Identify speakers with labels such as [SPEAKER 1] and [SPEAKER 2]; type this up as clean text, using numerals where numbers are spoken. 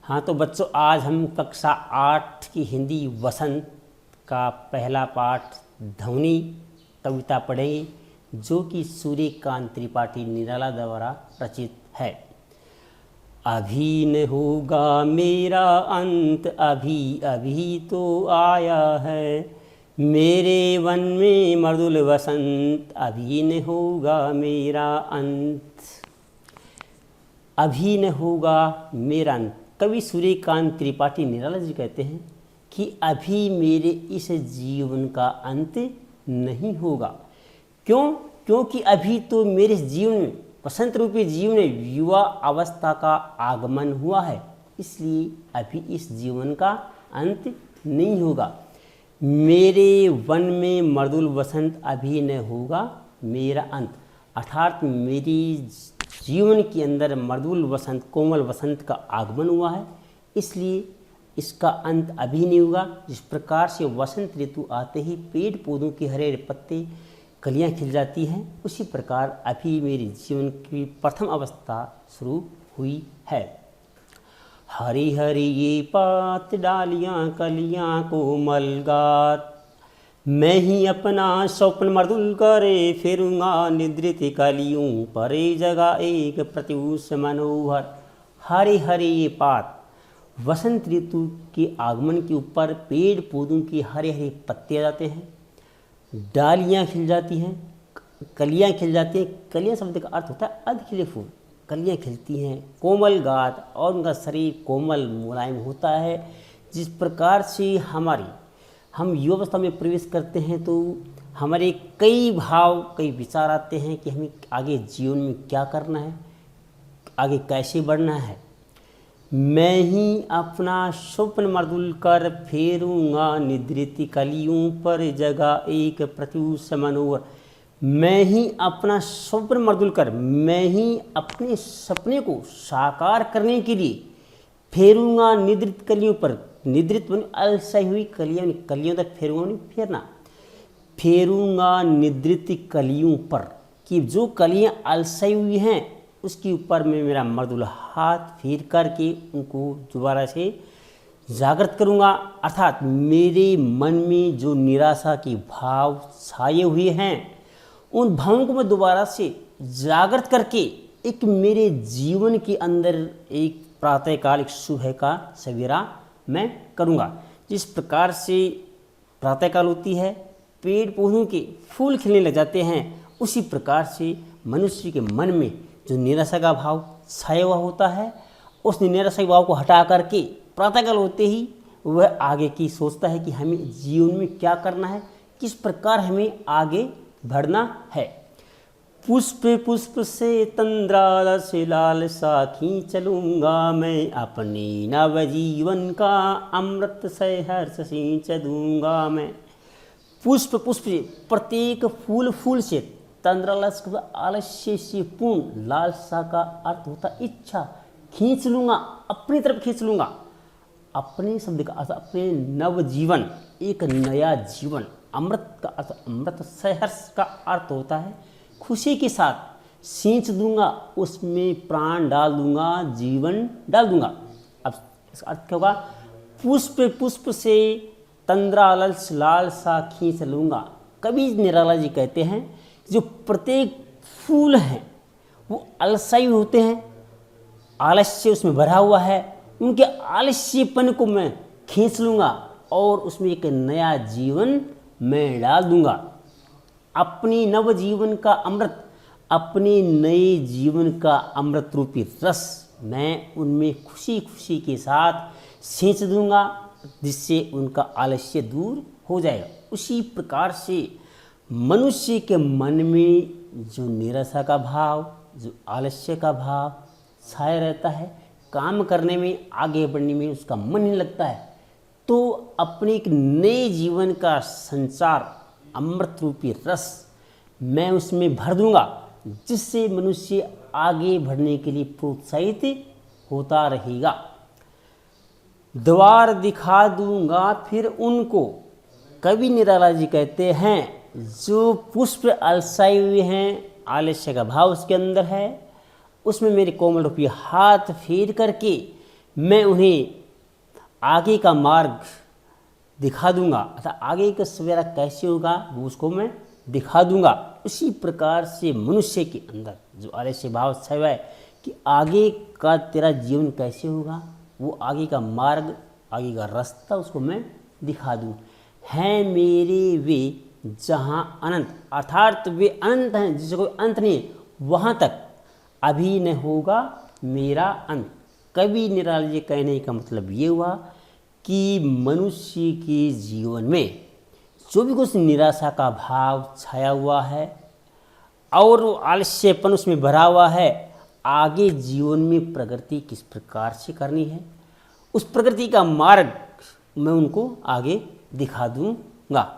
[SPEAKER 1] हाँ तो बच्चों, आज हम कक्षा 8 की हिंदी वसंत का पहला पाठ ध्वनि कविता पढ़ेंगे, जो कि सूर्यकांत त्रिपाठी निराला द्वारा रचित है। अभी न होगा मेरा अंत, अभी अभी तो आया है, मेरे वन में मृदुल वसंत, अभी न होगा मेरा अंत। अभी न होगा मेरा अंत। कवि सूर्यकांत त्रिपाठी निराला जी कहते हैं कि अभी मेरे इस जीवन का अंत नहीं होगा। क्यों? क्योंकि अभी तो मेरे जीवन में, वसंत रूपी जीवन में युवा अवस्था का आगमन हुआ है, इसलिए अभी इस जीवन का अंत नहीं होगा। मेरे वन में मृदुल वसंत, अभी न होगा मेरा अंत। अर्थात मेरी जीवन के अंदर मृदुल वसंत, कोमल वसंत का आगमन हुआ है, इसलिए इसका अंत अभी नहीं होगा। जिस प्रकार से वसंत ऋतु आते ही पेड़ पौधों के हरे हरे पत्ते, कलियां खिल जाती हैं, उसी प्रकार अभी मेरे जीवन की प्रथम अवस्था शुरू हुई है। हरी हरी ये पात, डालियां कलियां कोमल गात, मैं ही अपना स्वप्न मृदुल करे फिरूंगा निद्रित कलियों परे जगह एक प्रत्युष मनोहर। हरे हरे ये पात, वसंत ऋतु के आगमन के ऊपर पेड़ पौधों के हरे हरे पत्ते आ जाते हैं, डालियाँ खिल जाती हैं, कलियाँ खिल जाती हैं। कलियाँ शब्द का अर्थ होता है अध खिले फूल। कलियाँ खिलती हैं, कोमल गात, और उनका शरीर कोमल मुलायम होता है। जिस प्रकार से हम युवावस्था में प्रवेश करते हैं तो हमारे कई भाव, कई विचार आते हैं कि हमें आगे जीवन में क्या करना है, आगे कैसे बढ़ना है। मैं ही अपना स्वप्न मृदुल कर फेरूंगा निद्रित कलियों पर जगह एक प्रत्युष मनोहर। मैं ही अपना स्वप्न मृदुल कर, मैं ही अपने सपने को साकार करने के लिए फेरूंगा निद्रित कलियों पर। निद्रित बनी अलसाई हुई कलियां, कलियों तक फेरूंगा नहीं फेरना, फेरूंगा निद्रित कलियों पर, कि जो कलियां अलसाई हुई हैं उसके ऊपर मैं मेरा मृदुल हाथ फेर करके उनको दोबारा से जागृत करूंगा। अर्थात मेरे मन में जो निराशा के भाव छाए हुए हैं, उन भावों को मैं दोबारा से जागृत करके एक मेरे जीवन के अंदर एक प्रातःकाल, एक सुबह का सवेरा मैं करूँगा। जिस प्रकार से प्रातःकाल होती है, पेड़ पौधों के फूल खिलने लग जाते हैं, उसी प्रकार से मनुष्य के मन में जो निराशा का भाव छाया हुआ होता है, उस निराशा के भाव को हटा करके प्रातःकाल होते ही वह आगे की सोचता है कि हमें जीवन में क्या करना है, किस प्रकार हमें आगे बढ़ना है। पुष्प पुष्प से तंद्रा से लाल सा खींचलूंगा मैं, अपने नवजीवन का अमृत से हर्ष सींच दूंगा मैं। पुष्प पुष्प से, प्रत्येक फूल फूल से, तंद्रालस आलस्य से पूर्ण, लाल सा का अर्थ होता इच्छा, खींच लूंगा, अपनी तरफ खींच लूंगा। अपने शब्द का अर्थ अपने नवजीवन, एक नया जीवन। अमृत का अर्थ, अमृत सहर्ष का अर्थ होता है खुशी के साथ सींच दूंगा, उसमें प्राण डाल दूंगा, जीवन डाल दूंगा। अब इसका अर्थ क्या होगा? पुष्प पुष्प से तंद्रा लाल सा खींच लूंगा। कवि निराला जी कहते हैं जो प्रत्येक फूल हैं वो अलसाई होते हैं, आलस्य उसमें भरा हुआ है, उनके आलस्यपन को मैं खींच लूंगा और उसमें एक नया जीवन मैं डाल दूंगा। अपनी नवजीवन का अमृत, अपने नए जीवन का अमृत रूपी रस मैं उनमें खुशी खुशी के साथ सींच दूंगा, जिससे उनका आलस्य दूर हो जाएगा। उसी प्रकार से मनुष्य के मन में जो निराशा का भाव, जो आलस्य का भाव छाया रहता है, काम करने में, आगे बढ़ने में उसका मन नहीं लगता है, तो अपने एक नए जीवन का संचार, अमृत रूपी रस मैं उसमें भर दूंगा, जिससे मनुष्य आगे बढ़ने के लिए प्रोत्साहित होता रहेगा। द्वार दिखा दूंगा फिर उनको, कवि निराला जी कहते हैं जो पुष्प अलसाए हुए हैं, आलस्य का भाव उसके अंदर है, उसमें मेरे कोमल रूपी हाथ फेर करके मैं उन्हें आगे का मार्ग दिखा दूंगा, अर्थात आगे का सवेरा कैसे होगा वो उसको मैं दिखा दूंगा। उसी प्रकार से मनुष्य के अंदर जो आलस्य भाव छाया है कि आगे का तेरा जीवन कैसे होगा, वो आगे का मार्ग, आगे का रास्ता उसको मैं दिखा दूँ। हैं मेरे वे जहाँ अनंत, अर्थात वे अनंत हैं जिससे कोई अंत नहीं है, वहाँ तक अभी न होगा मेरा अंत। कवि निराला जी कहने का मतलब ये हुआ कि मनुष्य के जीवन में जो भी कुछ निराशा का भाव छाया हुआ है और आलस्यपन उसमें भरा हुआ है, आगे जीवन में प्रगति किस प्रकार से करनी है, उस प्रगति का मार्ग मैं उनको आगे दिखा दूंगा।